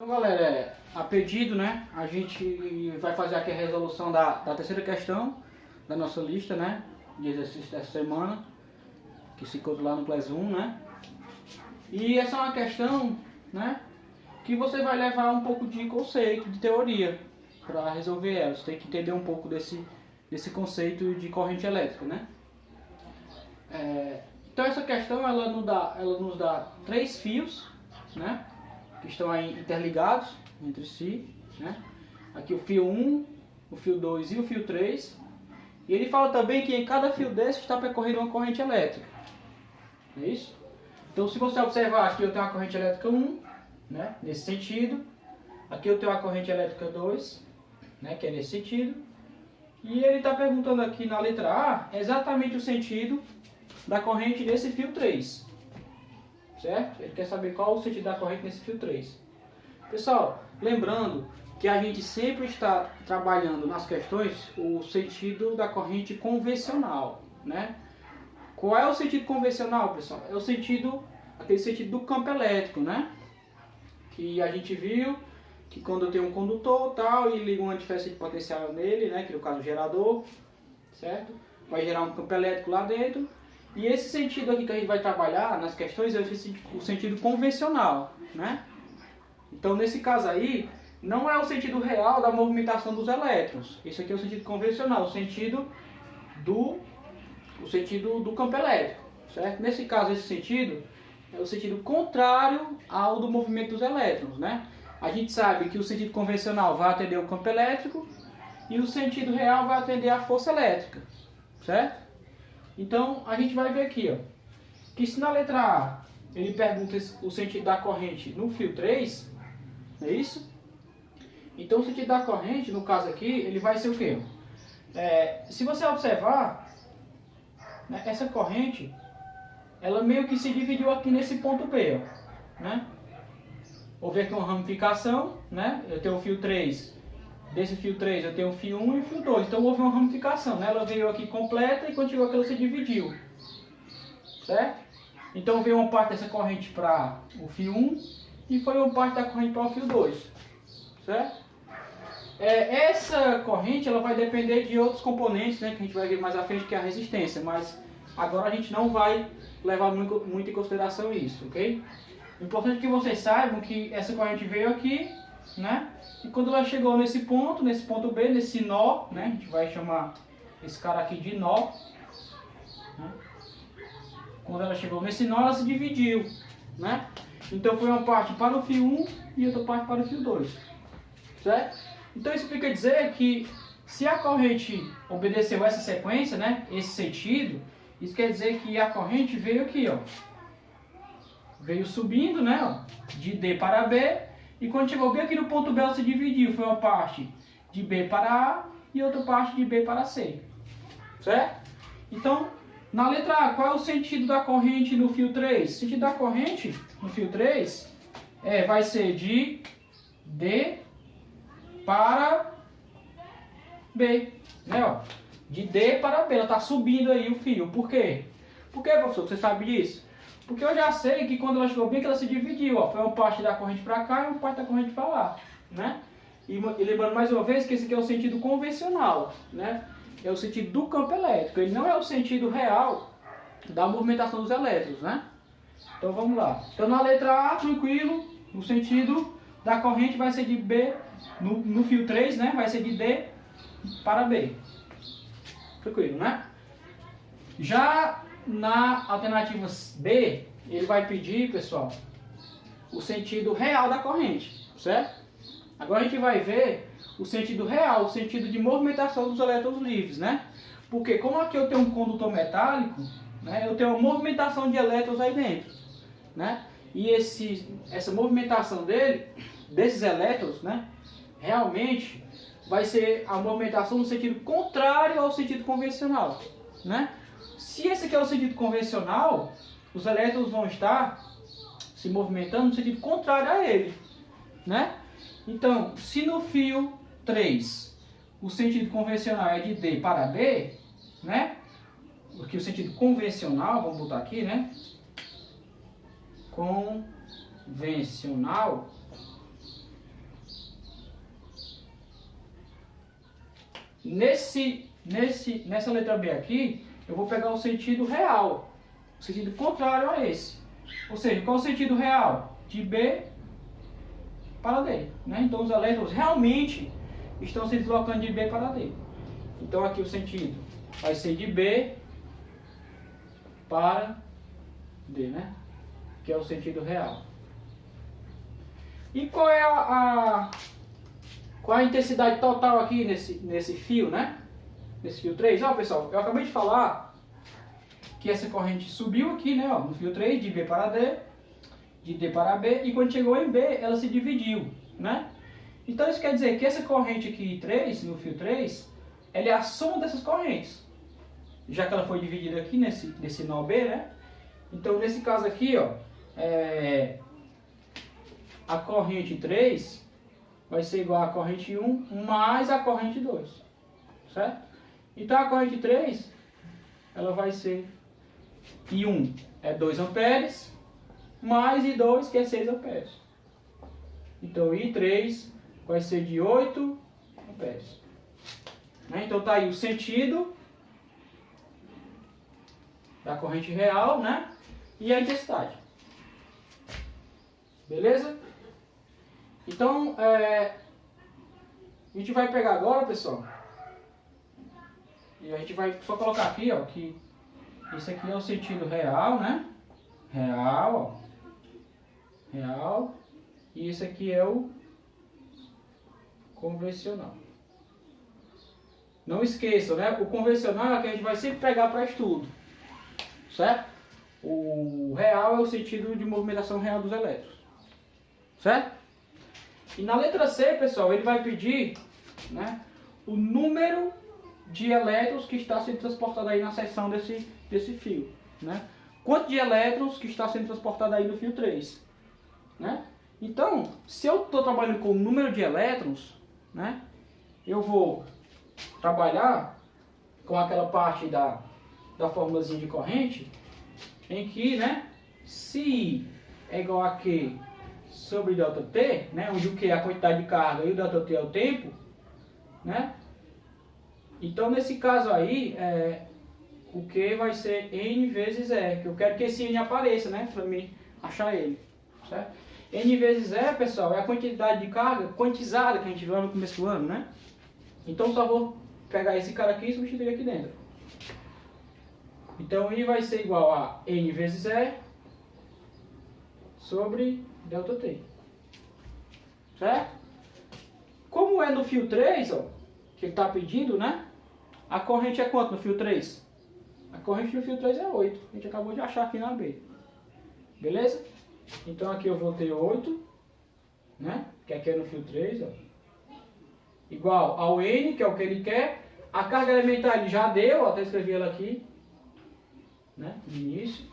Então, galera, a pedido, né, a gente vai fazer aqui a resolução da terceira questão da nossa lista, né, de exercícios dessa semana, que se encontra lá no Class 1, né. E essa é uma questão, né, que você vai levar um pouco de conceito, de teoria, para resolver ela. Você tem que entender um pouco desse conceito de corrente elétrica, né. Então essa questão ela nos dá três fios, né, que estão aí interligados entre si, né? Aqui o fio 1, o fio 2 e o fio 3. E ele fala também que em cada fio desse está percorrendo uma corrente elétrica. Não é isso? Então se você observar aqui eu tenho uma corrente elétrica 1, né? Nesse sentido. Aqui eu tenho uma corrente elétrica 2, né? Que é nesse sentido. E ele está perguntando aqui na letra A exatamente o sentido da corrente desse fio 3. Certo? Ele quer saber qual o sentido da corrente nesse fio 3. Pessoal, lembrando que a gente sempre está trabalhando nas questões o sentido da corrente convencional, né? Qual é o sentido convencional, pessoal? É o sentido, aquele sentido do campo elétrico, né? Que a gente viu que quando eu tenho um condutor tal e ligo uma diferença de potencial nele, né? Que no caso o gerador, certo? Vai gerar um campo elétrico lá dentro. E esse sentido aqui que a gente vai trabalhar nas questões é o sentido convencional, né? Então nesse caso aí, não é o sentido real da movimentação dos elétrons. Esse aqui é o sentido convencional, o sentido do campo elétrico, certo? Nesse caso, esse sentido é o sentido contrário ao do movimento dos elétrons, né? A gente sabe que o sentido convencional vai atender o campo elétrico e o sentido real vai atender a força elétrica, certo? Então, a gente vai ver aqui, ó, que se na letra A ele pergunta o sentido da corrente no fio 3, não é isso? Então, o sentido da corrente, no caso aqui, ele vai ser o quê? Se você observar, né, essa corrente, ela meio que se dividiu aqui nesse ponto B, ó, né? Houve aqui uma ramificação, né? Eu tenho o fio 3. Desse fio 3 eu tenho o fio 1 e o fio 2, então houve uma ramificação, né? Ela veio aqui completa e quando chegou aqui ela se dividiu, certo? Então veio uma parte dessa corrente para o fio 1 e foi uma parte da corrente para o fio 2, certo? Essa corrente ela vai depender de outros componentes, né? Que a gente vai ver mais à frente, que é a resistência, mas agora a gente não vai levar muito em consideração isso, ok? O importante é que vocês saibam que essa corrente veio aqui, né? E quando ela chegou nesse ponto B, nesse nó, né? A gente vai chamar esse cara aqui de nó, né? Quando ela chegou nesse nó, ela se dividiu, né? Então foi uma parte para o fio 1 e outra parte para o fio 2, certo? Então isso quer dizer que se a corrente obedeceu essa sequência, né? Esse sentido, isso quer dizer que a corrente veio aqui, ó. Veio subindo, né? Ó, de D para B. E quando chegou bem aqui no ponto B, ela se dividiu. Foi uma parte de B para A e outra parte de B para C. Certo? Então, na letra A, qual é o sentido da corrente no fio 3? O sentido da corrente no fio 3 vai ser de D para B. Né, ó? De D para B. Ela está subindo aí o fio. Por quê? Por quê, professor? Você sabe disso? Porque eu já sei que quando ela chegou bem, que ela se dividiu, ó, foi uma parte da corrente para cá e uma parte da corrente para lá, né? E lembrando mais uma vez que esse aqui é o sentido convencional, né? É o sentido do campo elétrico, ele não é o sentido real da movimentação dos elétrons, né? Então vamos lá. Então na letra A, tranquilo, o sentido da corrente vai ser de B, no fio 3, né? Vai ser de D para B. Tranquilo, né? Já na alternativa B, ele vai pedir, pessoal, o sentido real da corrente, certo? Agora a gente vai ver o sentido real, o sentido de movimentação dos elétrons livres, né? Porque como aqui eu tenho um condutor metálico, né, eu tenho uma movimentação de elétrons aí dentro, né? E essa movimentação desses elétrons, né, realmente vai ser a movimentação no sentido contrário ao sentido convencional, né? Se esse aqui é o sentido convencional, os elétrons vão estar se movimentando no sentido contrário a ele, né? Então, se no fio 3 o sentido convencional é de D para B, né? Porque o sentido convencional, vamos botar aqui, né? Convencional Nessa letra B aqui, eu vou pegar o sentido real, o sentido contrário a esse. Ou seja, qual é o sentido real? De B para D, né? Então os elétrons realmente estão se deslocando de B para D. Então aqui o sentido vai ser de B para D, né? Que é o sentido real. E qual é qual é a intensidade total aqui nesse fio, né? Nesse fio 3. Ó, pessoal, eu acabei de falar que essa corrente subiu aqui, né? Ó, no fio 3, de B para D, de D para B, e quando chegou em B, ela se dividiu, né? Então isso quer dizer que essa corrente aqui 3, no fio 3, ela é a soma dessas correntes. Já que ela foi dividida aqui nesse nó B, né? Então nesse caso aqui, ó, a corrente 3 vai ser igual à corrente 1 mais a corrente 2, certo? Então a corrente 3, ela vai ser I1 é 2 amperes, mais I2 que é 6 amperes. Então I3 vai ser de 8 amperes. Né? Então tá aí o sentido da corrente real, né? E a intensidade. Beleza? Então, a gente vai pegar agora, pessoal, e a gente vai só colocar aqui, ó, que isso aqui é o sentido real, né? Real, ó. Real. E isso aqui é o convencional. Não esqueçam, né? O convencional é que a gente vai sempre pegar para estudo, certo? O real é o sentido de movimentação real dos elétrons, certo? E na letra C, pessoal, ele vai pedir, né, o número de elétrons que está sendo transportado aí na seção desse fio, né? Quanto de elétrons que está sendo transportado aí no fio 3, né? Então, se eu estou trabalhando com o número de elétrons, né, eu vou trabalhar com aquela parte da formulazinha de corrente, em que, né, se I é igual a Q sobre ΔT, né, onde o Q é a quantidade de carga e o ΔT é o tempo, né? Então nesse caso aí, o Q vai ser N vezes E, que eu quero que esse N apareça, né, para mim achar ele, certo? N vezes E, pessoal, é a quantidade de carga quantizada que a gente viu no começo do ano, né? Então só vou pegar esse cara aqui e substituir aqui dentro. Então I vai ser igual a N vezes E sobre ΔT. Certo? Como é no fio 3, ó, que ele está pedindo, né? A corrente é quanto no fio 3? A corrente no fio 3 é 8. A gente acabou de achar aqui na B. Beleza? Então aqui eu vou ter 8, né? Que aqui é no fio 3, ó. Igual ao N, que é o que ele quer. A carga elementar ele já deu, ó, até escrevi ela aqui, né? No início.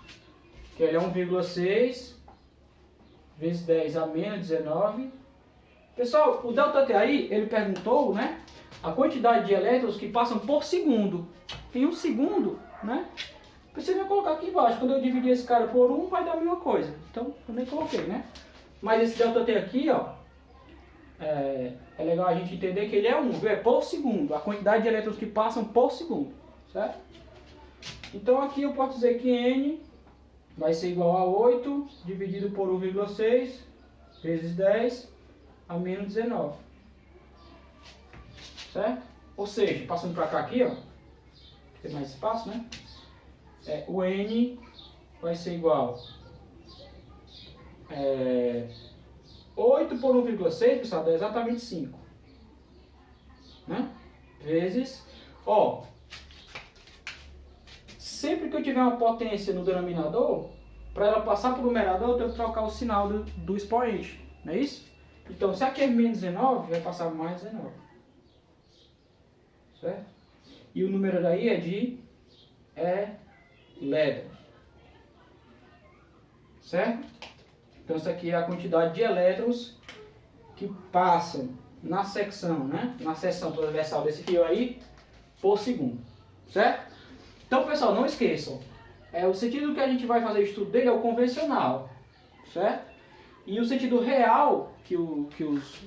Que ele é 1,6 vezes 10 a menos 19. Pessoal, o ΔT aí, ele perguntou, né, a quantidade de elétrons que passam por segundo. Em um segundo, né? Precisa colocar aqui embaixo. Quando eu dividir esse cara por 1, vai dar a mesma coisa. Então, eu nem coloquei, né? Mas esse ΔT aqui, ó, é legal a gente entender que ele é 1, viu? É por segundo. A quantidade de elétrons que passam por segundo, certo? Então aqui eu posso dizer que N vai ser igual a 8 dividido por 1,6 vezes 10 a menos 19. Certo? Ou seja, passando para cá aqui, ó, tem mais espaço, né? O N vai ser igual 8 por 1,6, pessoal, dá exatamente 5. Né? Vezes, ó, sempre que eu tiver uma potência no denominador, para ela passar para o numerador, eu tenho que trocar o sinal do expoente, não é isso? Então, se aqui é menos 19, vai passar mais 19. Certo? E o número daí é de elétrons. Certo? Então, isso aqui é a quantidade de elétrons que passam na secção, né? Na seção transversal desse fio aí, por segundo. Certo? Então, pessoal, não esqueçam. O sentido que a gente vai fazer o estudo dele é o convencional. Certo? E o sentido real que os